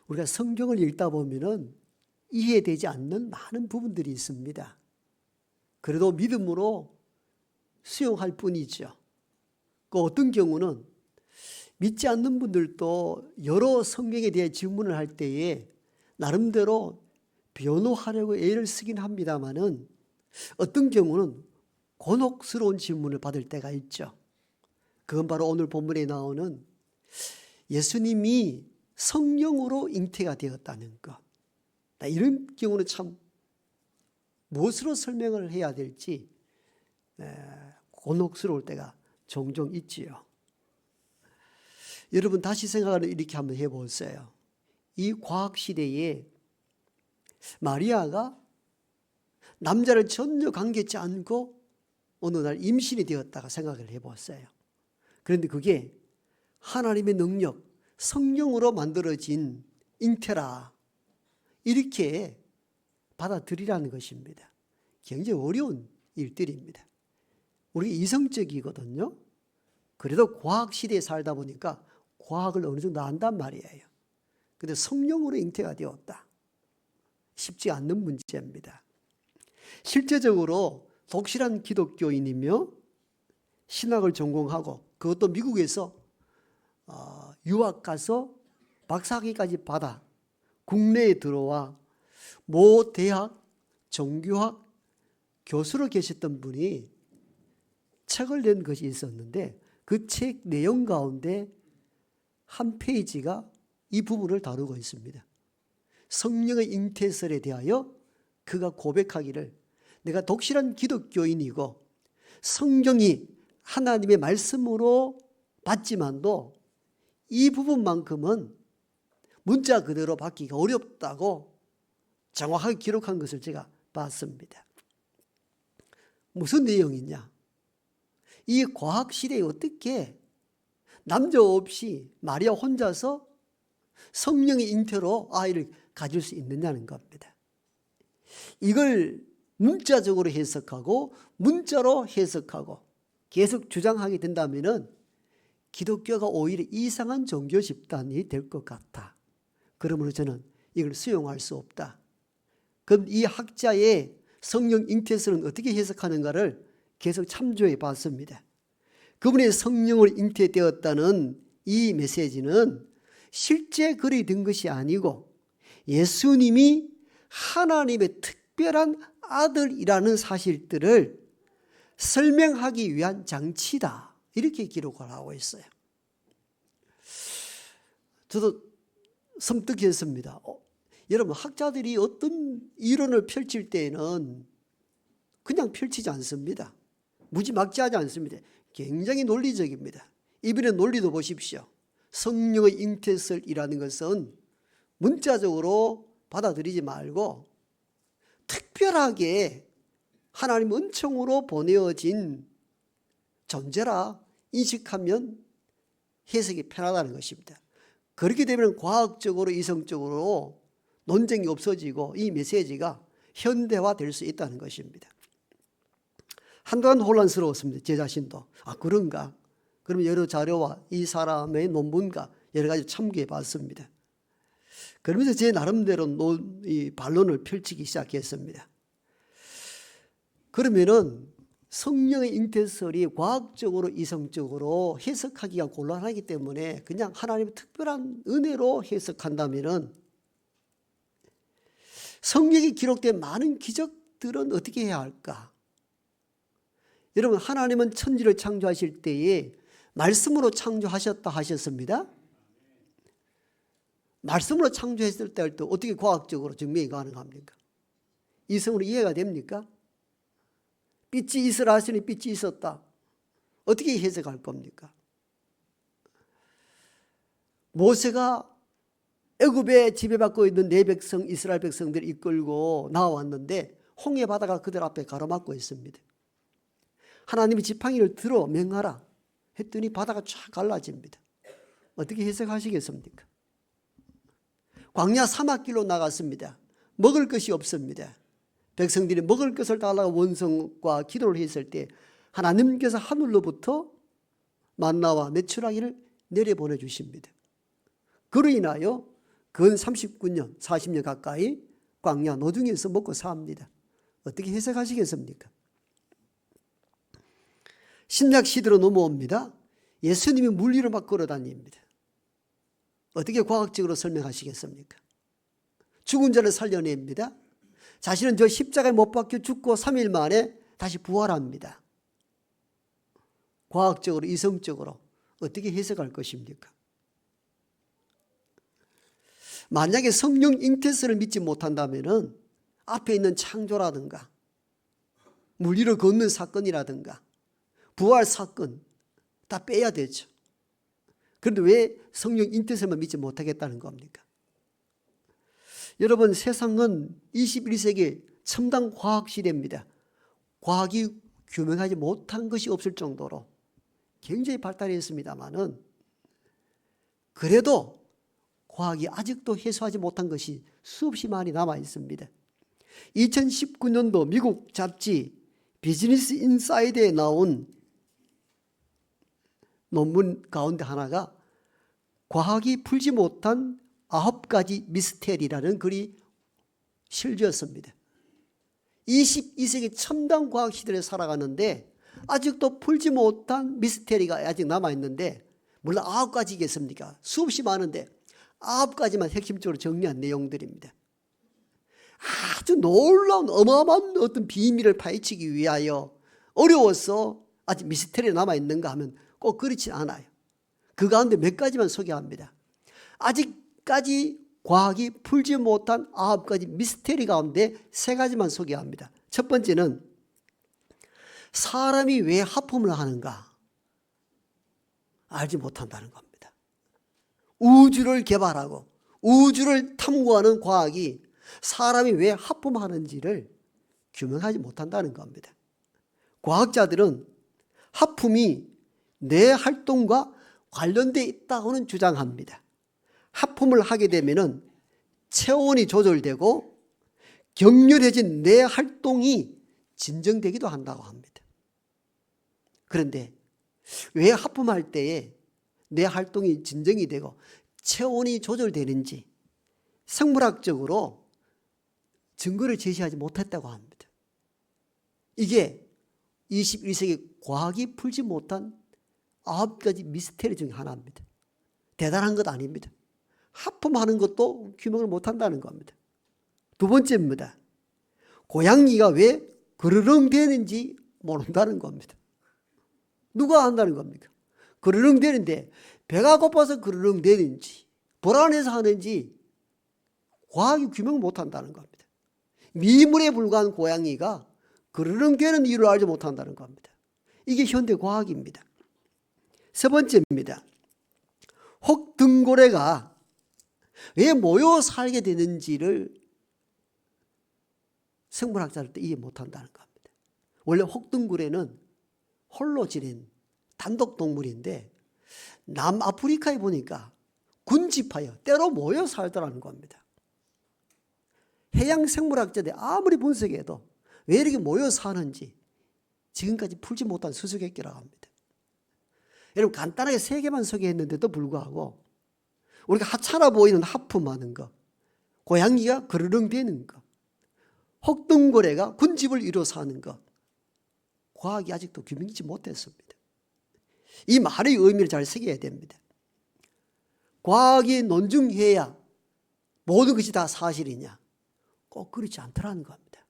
우리가 성경을 읽다 보면은 이해되지 않는 많은 부분들이 있습니다. 그래도 믿음으로 수용할 뿐이죠. 그 어떤 경우는 믿지 않는 분들도 여러 성경에 대해 질문을 할 때에 나름대로 변호하려고 애를 쓰긴 합니다만은 어떤 경우는 곤혹스러운 질문을 받을 때가 있죠. 그건 바로 오늘 본문에 나오는 예수님이 성령으로 잉태가 되었다는 것. 이런 경우는 참 무엇으로 설명을 해야 될지 곤혹스러울 때가 종종 있지요. 여러분 다시 생각을 이렇게 한번 해보세요. 이 과학시대에 마리아가 남자를 전혀 관계치 않고 어느 날 임신이 되었다가 생각을 해보았어요. 그런데 그게 하나님의 능력, 성령으로 만들어진 잉태라 이렇게 받아들이라는 것입니다. 굉장히 어려운 일들입니다. 우리가 이성적이거든요. 그래도 과학시대에 살다 보니까 과학을 어느 정도 안단 말이에요. 그런데 성령으로 잉태가 되었다. 쉽지 않는 문제입니다. 실제적으로 독실한 기독교인이며 신학을 전공하고 그것도 미국에서 유학 가서 박사학위까지 받아 국내에 들어와 모 대학 종교학 교수로 계셨던 분이 책을 낸 것이 있었는데 그 책 내용 가운데 한 페이지가 이 부분을 다루고 있습니다. 성령의 잉태설에 대하여 그가 고백하기를 내가 독실한 기독교인이고 성경이 하나님의 말씀으로 받지만도 이 부분만큼은 문자 그대로 받기가 어렵다고 정확하게 기록한 것을 제가 봤습니다. 무슨 내용이냐? 이 과학시대에 어떻게 남자 없이 마리아 혼자서 성령의 잉태로 아이를 가질 수 있느냐는 겁니다. 이걸 문자적으로 해석하고 문자로 해석하고 계속 주장하게 된다면 기독교가 오히려 이상한 종교 집단이 될 것 같아. 그러므로 저는 이걸 수용할 수 없다. 그럼 이 학자의 성령 잉태설은 어떻게 해석하는가를 계속 참조해 봤습니다. 그분의 성령을 잉태되었다는 이 메시지는 실제 글이 된 것이 아니고 예수님이 하나님의 특별한 아들이라는 사실들을 설명하기 위한 장치다. 이렇게 기록을 하고 있어요. 저도 섬뜩했습니다. 여러분 학자들이 어떤 이론을 펼칠 때에는 그냥 펼치지 않습니다. 무지막지하지 않습니다. 굉장히 논리적입니다. 이번에 논리도 보십시오. 성령의 잉태설이라는 것은 문자적으로 받아들이지 말고 특별하게 하나님 은총으로 보내어진 존재라 인식하면 해석이 편하다는 것입니다. 그렇게 되면 과학적으로 이성적으로 논쟁이 없어지고 이 메시지가 현대화될 수 있다는 것입니다. 한동안 혼란스러웠습니다. 제 자신도. 그런가? 그러면 여러 자료와 이 사람의 논문과 여러 가지 참고해 봤습니다. 그러면서 제 나름대로 반론을 펼치기 시작했습니다. 그러면은 성령의 잉태설이 과학적으로 이성적으로 해석하기가 곤란하기 때문에 그냥 하나님의 특별한 은혜로 해석한다면은 성경에 기록된 많은 기적들은 어떻게 해야 할까? 여러분 하나님은 천지를 창조하실 때에 말씀으로 창조하셨다 하셨습니다. 말씀으로 창조했을 때 어떻게 과학적으로 증명이 가능합니까? 이성으로 이해가 됩니까? 빛이 있으라 하시니 빛이 있었다. 어떻게 해석할 겁니까? 모세가 애굽에 지배받고 있는 내 백성 이스라엘 백성들을 이끌고 나왔는데 홍해 바다가 그들 앞에 가로막고 있습니다. 하나님이 지팡이를 들어 맹하라 했더니 바다가 쫙 갈라집니다. 어떻게 해석하시겠습니까? 광야 사막길로 나갔습니다. 먹을 것이 없습니다. 백성들이 먹을 것을 달라고 원성과 기도를 했을 때 하나님께서 하늘로부터 만나와 메추라기를 내려보내 주십니다. 그로 인하여 근 39년, 40년 가까이 광야 노중에서 먹고 삽니다. 어떻게 해석하시겠습니까? 신약 시대로 넘어옵니다. 예수님이 물 위로 막 걸어다닙니다. 어떻게 과학적으로 설명하시겠습니까? 죽은 자를 살려냅니다. 자신은 저 십자가에 못 박혀 죽고 3일 만에 다시 부활합니다. 과학적으로, 이성적으로 어떻게 해석할 것입니까? 만약에 성령 잉태설을 믿지 못한다면 앞에 있는 창조라든가 물 위로 걷는 사건이라든가 부활 사건 다 빼야 되죠. 그런데 왜 성령 잉태설만 믿지 못하겠다는 겁니까? 여러분, 세상은 21세기 첨단 과학 시대입니다. 과학이 규명하지 못한 것이 없을 정도로 굉장히 발달했습니다마는 그래도 과학이 아직도 해소하지 못한 것이 수없이 많이 남아 있습니다. 2019년도 미국 잡지 비즈니스 인사이드에 나온 논문 가운데 하나가 과학이 풀지 못한 9가지 미스테리라는 글이 실렸습니다. 22세기 첨단 과학 시대를 살아가는데 아직도 풀지 못한 미스테리가 아직 남아있는데, 물론 9가지겠습니까? 수없이 많은데 9가지만 핵심적으로 정리한 내용들입니다. 아주 놀라운 어마어마한 어떤 비밀을 파헤치기 위하여 어려워서 아직 미스테리가 남아있는가 하면 꼭 그렇지 않아요. 그 가운데 몇 가지만 소개합니다. 아직까지 과학이 풀지 못한 9가지 미스테리 가운데 3가지만 소개합니다. 첫 번째는 사람이 왜 하품을 하는가 알지 못한다는 겁니다. 우주를 개발하고 우주를 탐구하는 과학이 사람이 왜 하품하는지를 규명하지 못한다는 겁니다. 과학자들은 하품이 뇌 활동과 관련되어 있다고는 주장합니다. 하품을 하게 되면 체온이 조절되고 격렬해진 뇌 활동이 진정되기도 한다고 합니다. 그런데 왜 하품할 때에 뇌 활동이 진정이 되고 체온이 조절되는지 생물학적으로 증거를 제시하지 못했다고 합니다. 이게 21세기 과학이 풀지 못한 9가지 미스테리 중에 하나입니다. 대단한 것 아닙니다. 하품하는 것도 규명을 못한다는 겁니다. 두 번째입니다. 고양이가 왜 그르렁대는지 모른다는 겁니다. 누가 안다는 겁니까? 그르렁대는데 배가 고파서 그르렁대는지 불안해서 하는지 과학이 규명을 못한다는 겁니다. 미물에 불과한 고양이가 그르렁대는 이유를 알지 못한다는 겁니다. 이게 현대 과학입니다. 세 번째입니다. 혹등고래가 왜 모여 살게 되는지를 생물학자들도 이해 못한다는 겁니다. 원래 혹등고래는 홀로 지낸 단독동물인데 남아프리카에 보니까 군집하여 때로 모여 살더라는 겁니다. 해양 생물학자들이 아무리 분석해도 왜 이렇게 모여 사는지 지금까지 풀지 못한 수수께끼라고 합니다. 여러분, 간단하게 3개만 소개했는데도 불구하고 우리가 하찮아 보이는 하품하는 거, 고양이가 그르렁대는 거, 혹등고래가 군집을 이루어 사는 것, 과학이 아직도 규명하지 못했습니다. 이 말의 의미를 잘 새겨야 됩니다. 과학이 논증해야 모든 것이 다 사실이냐? 꼭 그렇지 않더라는 겁니다.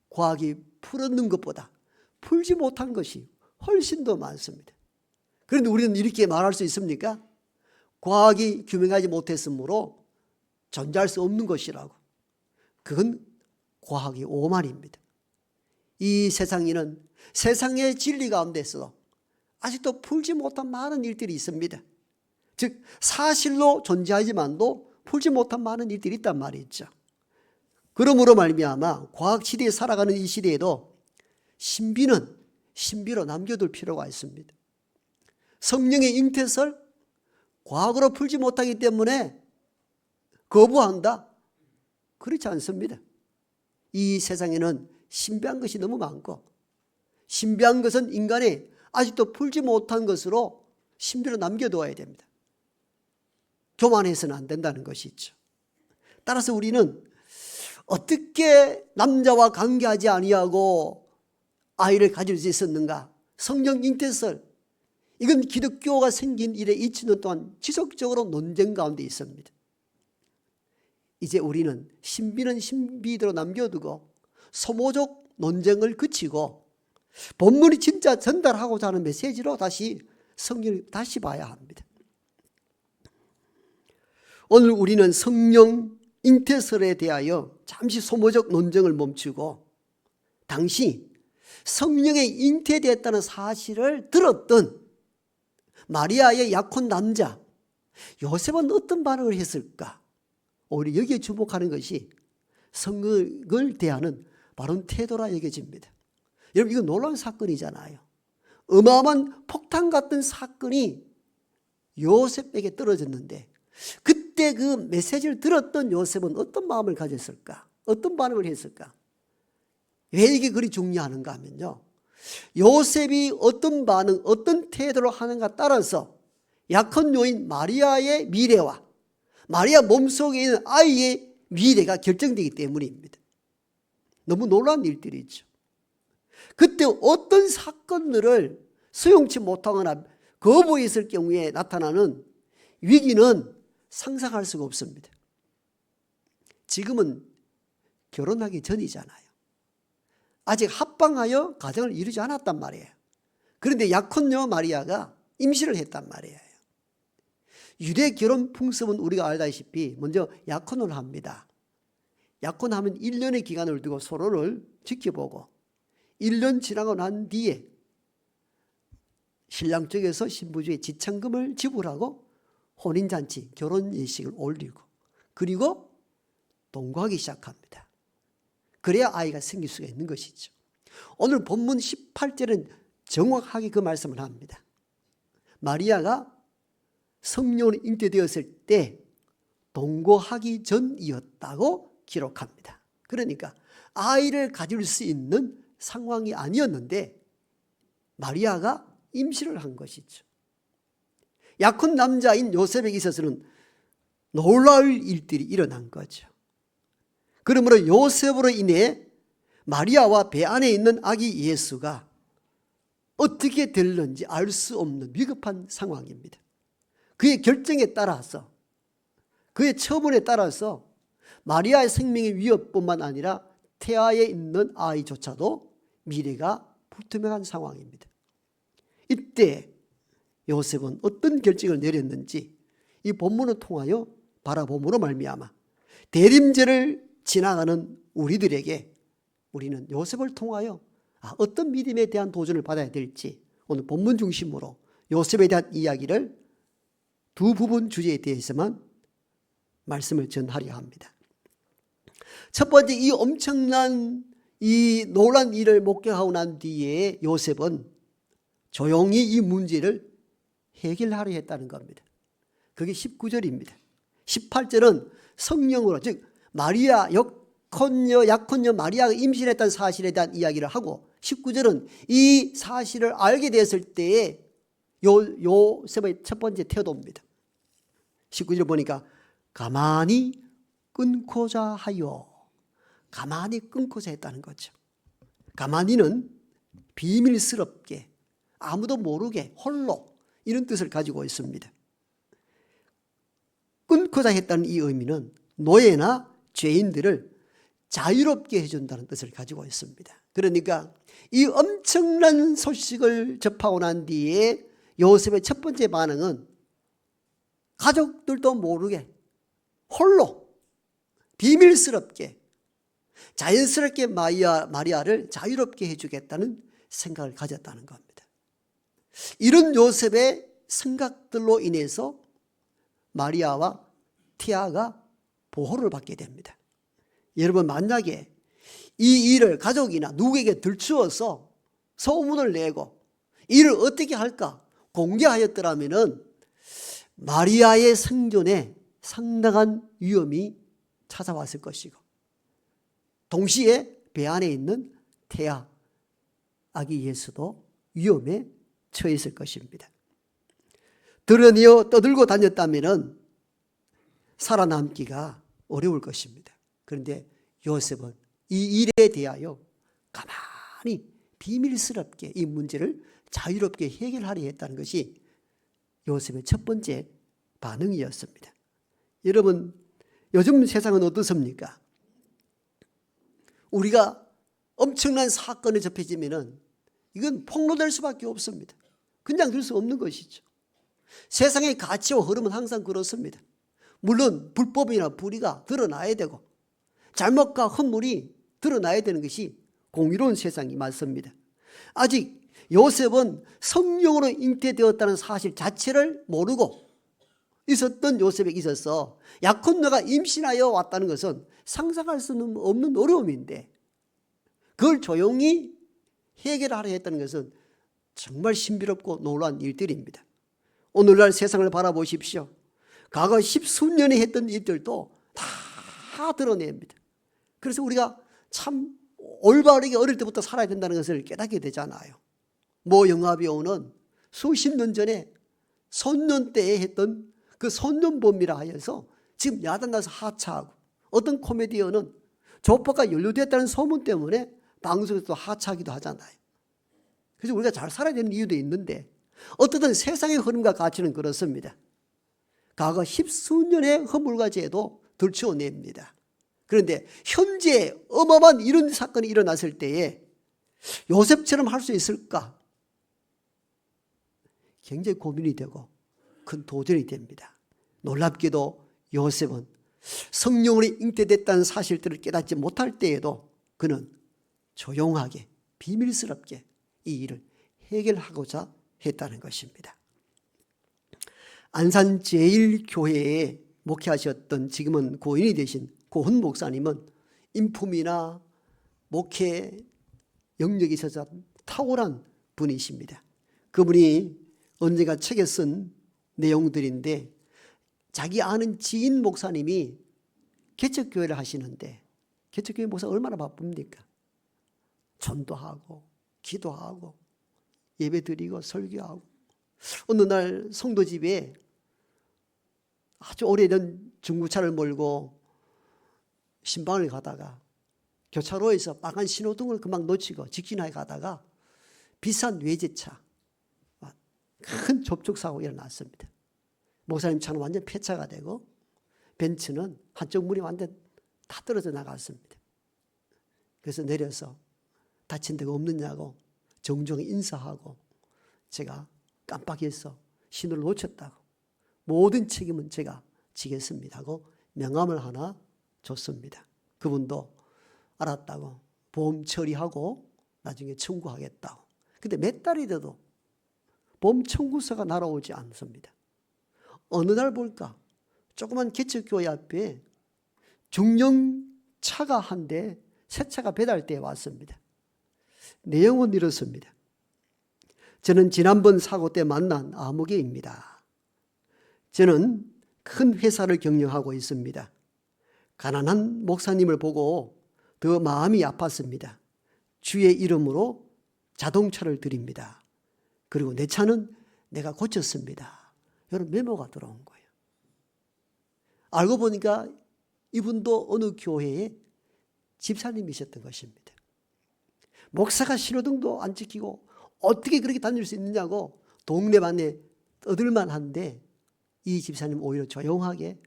과학이 풀었는 것보다 풀지 못한 것이 훨씬 더 많습니다. 그런데 우리는 이렇게 말할 수 있습니까? 과학이 규명하지 못했으므로 존재할 수 없는 것이라고. 그건 과학의 오만입니다. 이 세상에는 세상의 진리 가운데서 아직도 풀지 못한 많은 일들이 있습니다. 즉 사실로 존재하지만도 풀지 못한 많은 일들이 있단 말이죠. 그러므로 말미암아 과학 시대에 살아가는 이 시대에도 신비는 신비로 남겨둘 필요가 있습니다. 성령의 잉태설 과학으로 풀지 못하기 때문에 거부한다? 그렇지 않습니다. 이 세상에는 신비한 것이 너무 많고 신비한 것은 인간이 아직도 풀지 못한 것으로 신비로 남겨두어야 됩니다. 교만해서는 안 된다는 것이죠. 따라서 우리는 어떻게 남자와 관계하지 아니하고 아이를 가질 수 있었는가? 성령 잉태설, 이건 기독교가 생긴 이래 2000년 동안 지속적으로 논쟁 가운데 있습니다. 이제 우리는 신비는 신비대로 남겨두고 소모적 논쟁을 그치고 본문이 진짜 전달하고자 하는 메시지로 다시 성경을 다시 봐야 합니다. 오늘 우리는 성령 잉태설에 대하여 잠시 소모적 논쟁을 멈추고 당시 성령에 잉태되었다는 사실을 들었던 마리아의 약혼 남자 요셉은 어떤 반응을 했을까? 우리 여기에 주목하는 것이 성령을 대하는 바른 태도라 여겨집니다. 여러분, 이거 놀라운 사건이잖아요. 어마어마한 폭탄 같은 사건이 요셉에게 떨어졌는데 그때 그 메시지를 들었던 요셉은 어떤 마음을 가졌을까? 어떤 반응을 했을까? 왜 이게 그리 중요한가 하면요, 요셉이 어떤 반응, 어떤 태도를 하는가 따라서 약혼 여인 마리아의 미래와 마리아 몸속에 있는 아이의 미래가 결정되기 때문입니다. 너무 놀라운 일들이죠. 그때 어떤 사건들을 수용치 못하거나 거부했을 경우에 나타나는 위기는 상상할 수가 없습니다. 지금은 결혼하기 전이잖아요. 아직 합방하여 가정을 이루지 않았단 말이에요. 그런데 약혼녀 마리아가 임신을 했단 말이에요. 유대 결혼 풍습은 우리가 알다시피 먼저 약혼을 합니다. 약혼하면 1년의 기간을 두고 서로를 지켜보고 1년 지나고 난 뒤에 신랑 쪽에서 신부 쪽에 지참금을 지불하고 혼인잔치, 결혼 예식을 올리고 그리고 동거하기 시작합니다. 그래야 아이가 생길 수가 있는 것이죠. 오늘 본문 18절은 정확하게 그 말씀을 합니다. 마리아가 성령으로 잉태되었을 때 동거하기 전이었다고 기록합니다. 그러니까 아이를 가질 수 있는 상황이 아니었는데 마리아가 임신을 한 것이죠. 약혼 남자인 요셉에게 있어서는 놀라울 일들이 일어난 거죠. 그러므로 요셉으로 인해 마리아와 배 안에 있는 아기 예수가 어떻게 될는지 알 수 없는 위급한 상황입니다. 그의 결정에 따라서, 그의 처분에 따라서 마리아의 생명의 위협뿐만 아니라 태아에 있는 아이조차도 미래가 불투명한 상황입니다. 이때 요셉은 어떤 결정을 내렸는지 이 본문을 통하여 바라봄으로 말미암아 대림절을 지나가는 우리들에게 우리는 요셉을 통하여 어떤 믿음에 대한 도전을 받아야 될지 오늘 본문 중심으로 요셉에 대한 이야기를 두 부분 주제에 대해서만 말씀을 전하려 합니다. 첫 번째, 이 엄청난 이 놀란 일을 목격하고 난 뒤에 요셉은 조용히 이 문제를 해결하려 했다는 겁니다. 그게 19절입니다. 18절은 성령으로, 즉 마리아 약혼녀 마리아가 임신했다는 사실에 대한 이야기를 하고 19절은 이 사실을 알게 되었을 때에 요셉의 첫 번째 태도입니다. 19절 보니까 가만히 끊고자 하여, 가만히 끊고자 했다는 거죠. 가만히는 비밀스럽게 아무도 모르게 홀로 이런 뜻을 가지고 있습니다. 끊고자 했다는 이 의미는 노예나 죄인들을 자유롭게 해준다는 뜻을 가지고 있습니다. 그러니까 이 엄청난 소식을 접하고 난 뒤에 요셉의 첫 번째 반응은 가족들도 모르게 홀로 비밀스럽게 자연스럽게 마리아를 자유롭게 해주겠다는 생각을 가졌다는 겁니다. 이런 요셉의 생각들로 인해서 마리아와 태아가 보호를 받게 됩니다. 여러분, 만약에 이 일을 가족이나 누구에게 들추어서 소문을 내고 이를 어떻게 할까 공개하였더라면 마리아의 생존에 상당한 위험이 찾아왔을 것이고 동시에 배 안에 있는 태아 아기 예수도 위험에 처했을 것입니다. 드러내어 떠들고 다녔다면 살아남기가 어려울 것입니다. 그런데 요셉은 이 일에 대하여 가만히 비밀스럽게 이 문제를 자유롭게 해결하려 했다는 것이 요셉의 첫 번째 반응이었습니다. 여러분, 요즘 세상은 어떻습니까? 우리가 엄청난 사건에 접해지면은 이건 폭로될 수밖에 없습니다. 그냥 둘 수 없는 것이죠. 세상의 가치와 흐름은 항상 그렇습니다. 물론 불법이나 불의가 드러나야 되고 잘못과 헛물이 드러나야 되는 것이 공의로운 세상이 맞습니다. 아직 요셉은 성령으로 잉태되었다는 사실 자체를 모르고 있었던 요셉에게 있어서 야콘녀가 임신하여 왔다는 것은 상상할 수는 없는 어려움인데 그걸 조용히 해결하려 했다는 것은 정말 신비롭고 놀라운 일들입니다. 오늘날 세상을 바라보십시오. 과거 10수년에 했던 일들도 다 드러냅니다. 그래서 우리가 참 올바르게 어릴 때부터 살아야 된다는 것을 깨닫게 되잖아요. 모 영화배우는 수십 년 전에 손년 때에 했던 그 손년범이라 하여서 지금 야단나서 하차하고, 어떤 코미디언은 조폭과 연루됐다는 소문 때문에 방송에서 하차하기도 하잖아요. 그래서 우리가 잘 살아야 되는 이유도 있는데 어떻든 세상의 흐름과 가치는 그렇습니다. 과거 10수년의 허물과 죄도 들추어냅니다. 그런데 현재 어마어마한 이런 사건이 일어났을 때에 요셉처럼 할 수 있을까? 굉장히 고민이 되고 큰 도전이 됩니다. 놀랍게도 요셉은 성령으로 잉태됐다는 사실들을 깨닫지 못할 때에도 그는 조용하게 비밀스럽게 이 일을 해결하고자 했다는 것입니다. 안산 제1교회에 목회하셨던 지금은 고인이 되신 고훈 목사님은 인품이나 목회 영역에 있어서 탁월한 분이십니다. 그분이 언젠가 책에 쓴 내용들인데 자기 아는 지인 목사님이 개척교회를 하시는데 개척교회 목사 얼마나 바쁩니까? 전도하고 기도하고 예배드리고 설교하고 어느 날 성도 집에 아주 오래된 중고차를 몰고 신방을 가다가 교차로에서 빨간 신호등을 금방 놓치고 직진하게 가다가 비싼 외제차 큰 접촉사고가 일어났습니다. 목사님 차는 완전 폐차가 되고 벤츠는 한쪽 문이 완전 다 떨어져 나갔습니다. 그래서 내려서 다친 데가 없느냐고 정중히 인사하고 제가 깜빡해서 신호를 놓쳤다고 모든 책임은 제가 지겠습니다 하고 명함을 하나 줬습니다. 그분도 알았다고 보험 처리하고 나중에 청구하겠다고. 근데 몇 달이 돼도 보험 청구서가 날아오지 않습니다. 어느 날 볼까 조그만 개척교회 앞에 중형차가 한 대 새 차가 배달되어 왔습니다. 내용은 이렇습니다. 저는 지난번 사고 때 만난 아무개입니다. 저는 큰 회사를 경영하고 있습니다. 가난한 목사님을 보고 더 마음이 아팠습니다. 주의 이름으로 자동차를 드립니다. 그리고 내 차는 내가 고쳤습니다. 이런 메모가 들어온 거예요. 알고 보니까 이분도 어느 교회에 집사님이셨던 것입니다. 목사가 신호등도 안 지키고 어떻게 그렇게 다닐 수 있느냐고 동네반에 떠들만한데 이 집사님 오히려 조용하게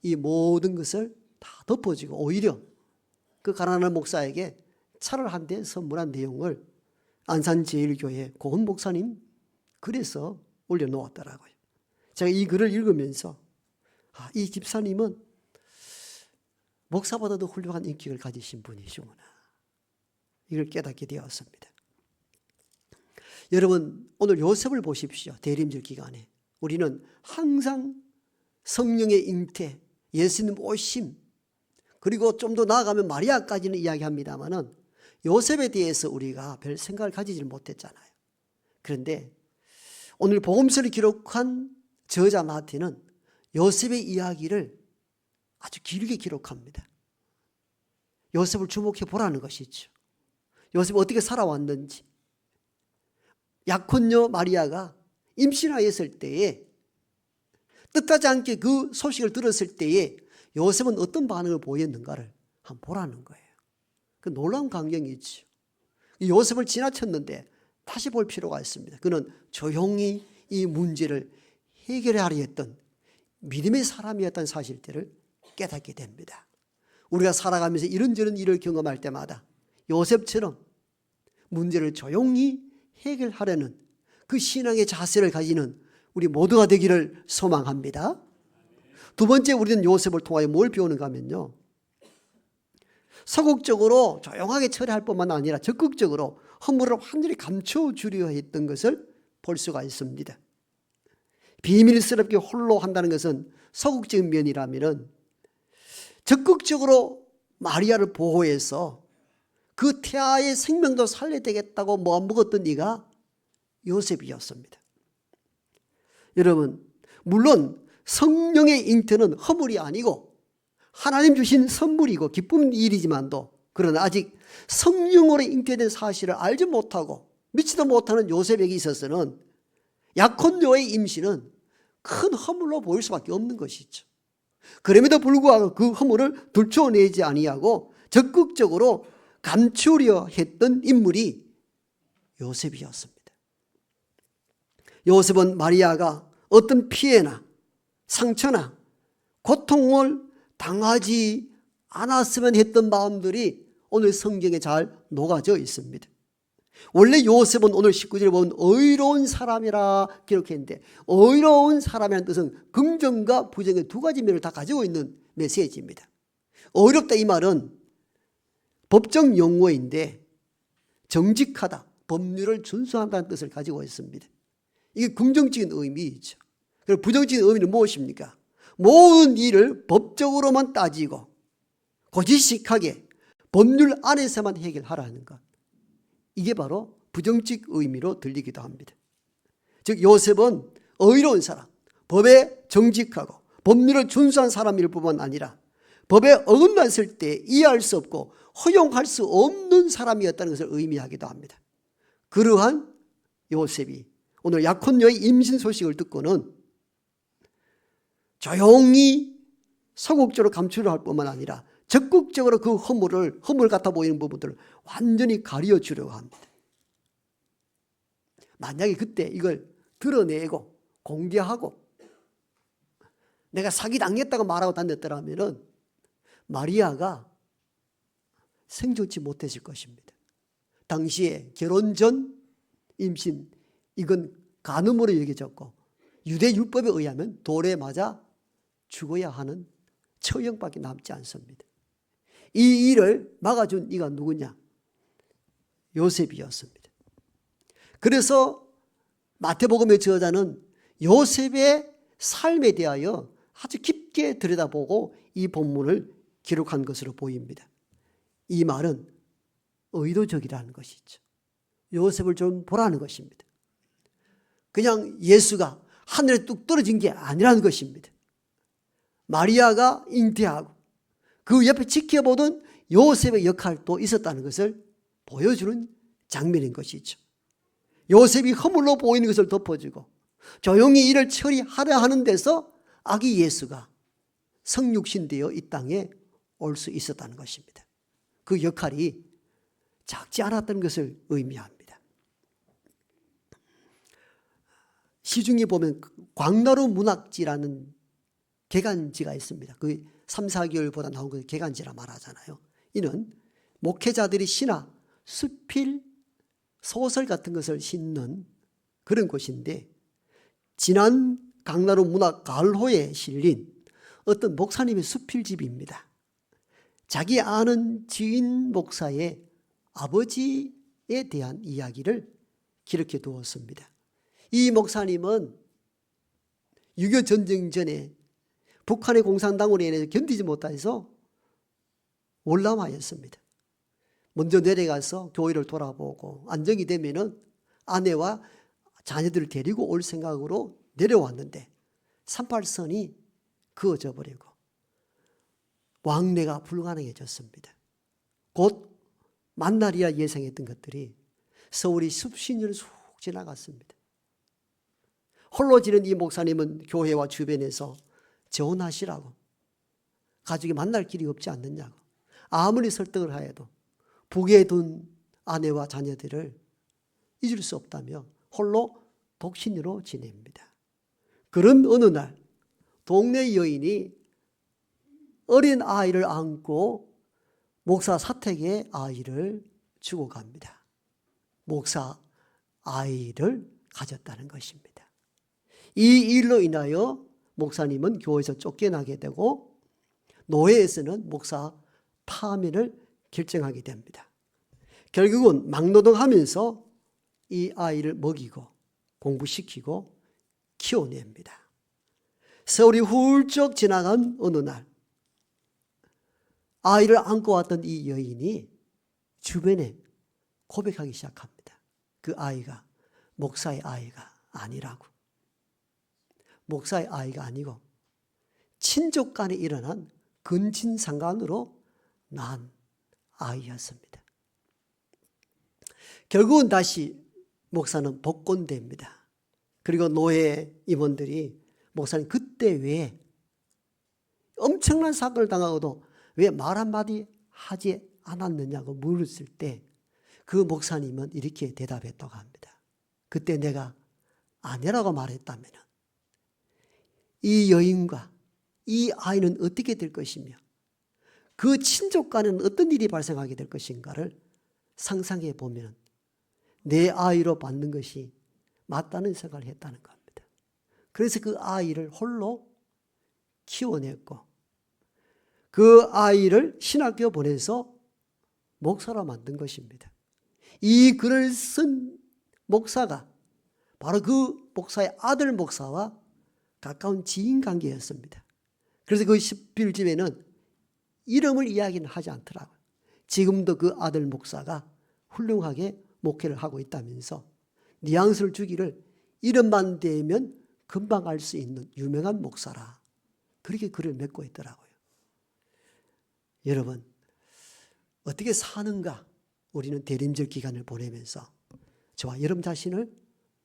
이 모든 것을 다 덮어주고 오히려 그 가난한 목사에게 차를 한 대 선물한 내용을 안산제일교회 고은 목사님 글에서 올려놓았더라고요. 제가 이 글을 읽으면서 이 집사님은 목사보다도 훌륭한 인격을 가지신 분이시구나. 이걸 깨닫게 되었습니다. 여러분 오늘 요셉을 보십시오. 대림절 기간에 우리는 항상 성령의 잉태, 예수님 오심, 그리고 좀 더 나아가면 마리아까지는 이야기합니다마는 요셉에 대해서 우리가 별 생각을 가지질 못했잖아요. 그런데 오늘 복음서를 기록한 저자 마태는 요셉의 이야기를 아주 길게 기록합니다. 요셉을 주목해 보라는 것이죠. 요셉이 어떻게 살아왔는지. 약혼녀 마리아가 임신하였을 때에 뜻하지 않게 그 소식을 들었을 때에 요셉은 어떤 반응을 보였는가를 한번 보라는 거예요. 그 놀라운 광경이 있죠. 요셉을 지나쳤는데 다시 볼 필요가 있습니다. 그는 조용히 이 문제를 해결하려 했던 믿음의 사람이었다는 사실들을 깨닫게 됩니다. 우리가 살아가면서 이런저런 일을 경험할 때마다 요셉처럼 문제를 조용히 해결하려는 그 신앙의 자세를 가지는 우리 모두가 되기를 소망합니다. 두 번째, 우리는 요셉을 통하여 뭘 배우는가 하면요, 소극적으로 조용하게 처리할 뿐만 아니라 적극적으로 허물을 완전히 감춰주려 했던 것을 볼 수가 있습니다. 비밀스럽게 홀로 한다는 것은 소극적인 면이라면 적극적으로 마리아를 보호해서 그 태아의 생명도 살려야 되겠다고 마음먹었던 이가 요셉이었습니다. 여러분, 물론 성령의 잉태는 허물이 아니고 하나님 주신 선물이고 기쁜 일이지만도, 그러나 아직 성령으로 잉태된 사실을 알지 못하고 믿지도 못하는 요셉에게 있어서는 약혼녀의 임신은 큰 허물로 보일 수밖에 없는 것이죠. 그럼에도 불구하고 그 허물을 들춰내지 아니하고 적극적으로 감추려 했던 인물이 요셉이었습니다. 요셉은 마리아가 어떤 피해나 상처나 고통을 당하지 않았으면 했던 마음들이 오늘 성경에 잘 녹아져 있습니다. 원래 요셉은 오늘 19절에 보면 의로운 사람이라 기록했는데, 의로운 사람이라는 뜻은 긍정과 부정의 두 가지 면을 다 가지고 있는 메시지입니다. 의롭다 이 말은 법적 용어인데 정직하다, 법률을 준수한다는 뜻을 가지고 있습니다. 이게 긍정적인 의미이죠. 그리고 부정적인 의미는 무엇입니까? 모든 일을 법적으로만 따지고 고지식하게 법률 안에서만 해결하라는 것. 이게 바로 부정적 의미로 들리기도 합니다. 즉 요셉은 의로운 사람, 법에 정직하고 법률을 준수한 사람일 뿐만 아니라 법에 어긋났을 때 이해할 수 없고 허용할 수 없는 사람이었다는 것을 의미하기도 합니다. 그러한 요셉이 오늘 약혼녀의 임신 소식을 듣고는 조용히 소극적으로 감추려 할 뿐만 아니라 적극적으로 그 허물 같아 보이는 부분들을 완전히 가려 주려고 합니다. 만약에 그때 이걸 드러내고 공개하고 내가 사기당했다고 말하고 다녔더라면 마리아가 생존치 못했을 것입니다. 당시에 결혼 전 임신, 이건 간음으로 여겨졌고 유대 율법에 의하면 돌에 맞아 죽어야 하는 처형밖에 남지 않습니다. 이 일을 막아준 이가 누구냐? 요셉이었습니다. 그래서 마태복음의 저자는 요셉의 삶에 대하여 아주 깊게 들여다보고 이 본문을 기록한 것으로 보입니다. 이 말은 의도적이라는 것이죠. 요셉을 좀 보라는 것입니다. 그냥 예수가 하늘에 뚝 떨어진 게 아니라는 것입니다. 마리아가 잉태하고 그 옆에 지켜보던 요셉의 역할도 있었다는 것을 보여주는 장면인 것이죠. 요셉이 허물로 보이는 것을 덮어주고 조용히 일을 처리하려 하는 데서 아기 예수가 성육신되어 이 땅에 올 수 있었다는 것입니다. 그 역할이 작지 않았던 것을 의미합니다. 시중에 보면 광나루 문학지라는 개간지가 있습니다. 그 3, 4개월보다 나온 그 개간지라 말하잖아요. 이는 목회자들이 시나 수필 소설 같은 것을 싣는 그런 곳인데, 지난 강나루 문학 가을호에 실린 어떤 목사님의 수필집입니다. 자기 아는 지인 목사의 아버지에 대한 이야기를 기록해 두었습니다. 이 목사님은 6.25 전쟁 전에 북한의 공산당으로 인해서 견디지 못해서 월남하였습니다. 먼저 내려가서 교회를 돌아보고 안정이 되면은 아내와 자녀들을 데리고 올 생각으로 내려왔는데 38선이 그어져 버리고 왕래가 불가능해졌습니다. 곧 만날이야 예상했던 것들이 서울이 수십 년을 쑥 지나갔습니다. 홀로 지는 이 목사님은 교회와 주변에서 재혼하시라고, 가족이 만날 길이 없지 않느냐고. 아무리 설득을 하여도 북에 둔 아내와 자녀들을 잊을 수 없다며 홀로 독신으로 지냅니다. 그런 어느 날 동네 여인이 어린 아이를 안고 목사 사택에 아이를 주고 갑니다. 목사 아이를 가졌다는 것입니다. 이 일로 인하여 목사님은 교회에서 쫓겨나게 되고 노예에서는 목사 파면을 결정하게 됩니다. 결국은 막노동하면서 이 아이를 먹이고 공부시키고 키워냅니다. 세월이 훌쩍 지나간 어느 날 아이를 안고 왔던 이 여인이 주변에 고백하기 시작합니다. 그 아이가 목사의 아이가 아니라고. 목사의 아이가 아니고 친족 간에 일어난 근친상간으로 난 아이였습니다. 결국은 다시 목사는 복권됩니다. 그리고 노예 임원들이 목사님 그때 왜 엄청난 사건을 당하고도 왜 말 한마디 하지 않았느냐고 물었을 때 그 목사님은 이렇게 대답했다고 합니다. 그때 내가 아내라고 말했다면 이 여인과 이 아이는 어떻게 될 것이며 그 친족 간에는 어떤 일이 발생하게 될 것인가를 상상해 보면 내 아이로 받는 것이 맞다는 생각을 했다는 겁니다. 그래서 그 아이를 홀로 키워냈고 그 아이를 신학교 보내서 목사로 만든 것입니다. 이 글을 쓴 목사가 바로 그 목사의 아들 목사와 가까운 지인 관계였습니다. 그래서 그 11집에는 이름을 이야기는 하지 않더라고요. 지금도 그 아들 목사가 훌륭하게 목회를 하고 있다면서 뉘앙스를 주기를 이름만 대면 금방 알 수 있는 유명한 목사라. 그렇게 글을 맺고 있더라고요. 여러분, 어떻게 사는가? 우리는 대림절 기간을 보내면서 저와 여러분 자신을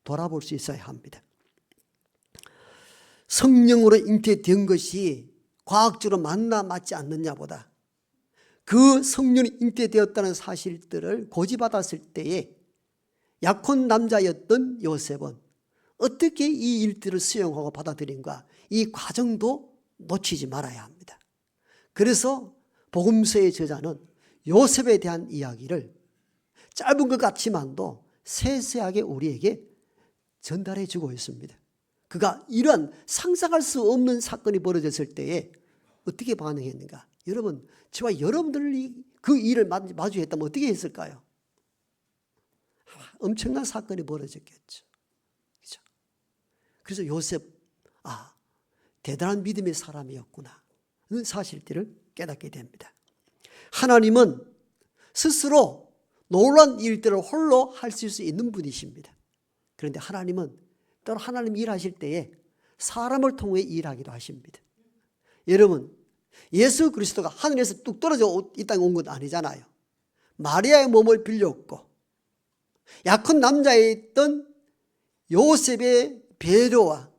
돌아볼 수 있어야 합니다. 성령으로 잉태된 것이 과학적으로 맞나 맞지 않느냐보다 그 성령이 잉태되었다는 사실들을 고지받았을 때에 약혼 남자였던 요셉은 어떻게 이 일들을 수용하고 받아들인가, 이 과정도 놓치지 말아야 합니다. 그래서 복음서의 저자는 요셉에 대한 이야기를 짧은 것 같지만도 세세하게 우리에게 전달해 주고 있습니다. 그가 이러한 상상할 수 없는 사건이 벌어졌을 때에 어떻게 반응했는가? 여러분, 저와 여러분들이 그 일을 마주했다면 어떻게 했을까요? 엄청난 사건이 벌어졌겠죠. 그렇죠? 그래서 요셉, 대단한 믿음의 사람이었구나 는 사실들을 깨닫게 됩니다. 하나님은 스스로 놀라운 일들을 홀로 하실 수 있는 분이십니다. 그런데 하나님은 때로 하나님 일하실 때에 사람을 통해 일하기도 하십니다. 여러분, 예수 그리스도가 하늘에서 뚝 떨어져 이 땅에 온 건 아니잖아요. 마리아의 몸을 빌렸고 약혼 남자였던 요셉의 배려와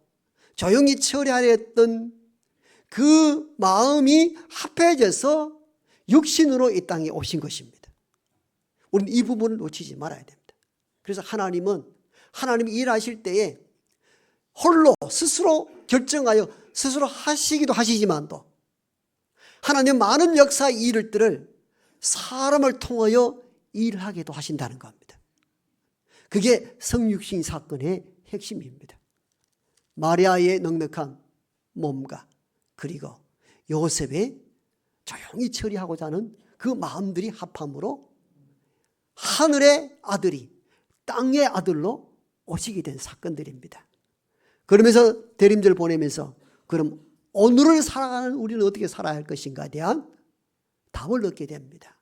조용히 처리하려 했던 그 마음이 합해져서 육신으로 이 땅에 오신 것입니다. 우리는 이 부분을 놓치지 말아야 됩니다. 그래서 하나님은 하나님이 일하실 때에 홀로 스스로 결정하여 스스로 하시기도 하시지만도 하나님 많은 역사의 일들을 사람을 통하여 일하기도 하신다는 겁니다. 그게 성육신 사건의 핵심입니다. 마리아의 넉넉한 몸과 그리고 요셉의 조용히 처리하고자 하는 그 마음들이 합함으로 하늘의 아들이 땅의 아들로 오시게 된 사건들입니다. 그러면서 대림절 보내면서 그럼 오늘을 살아가는 우리는 어떻게 살아야 할 것인가에 대한 답을 얻게 됩니다.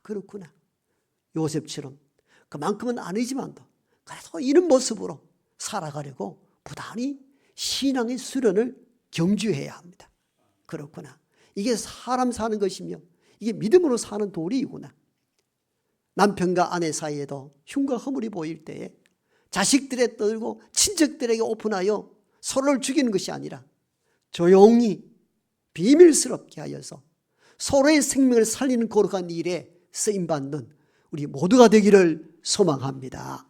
그렇구나. 요셉처럼 그만큼은 아니지만도 그래도 이런 모습으로 살아가려고 부단히 신앙의 수련을 경주해야 합니다. 그렇구나. 이게 사람 사는 것이며 이게 믿음으로 사는 도리이구나. 남편과 아내 사이에도 흉과 허물이 보일 때에 자식들에 떨고 친척들에게 오픈하여 서로를 죽이는 것이 아니라 조용히 비밀스럽게 하여서 서로의 생명을 살리는 거룩한 일에 쓰임받는 우리 모두가 되기를 소망합니다.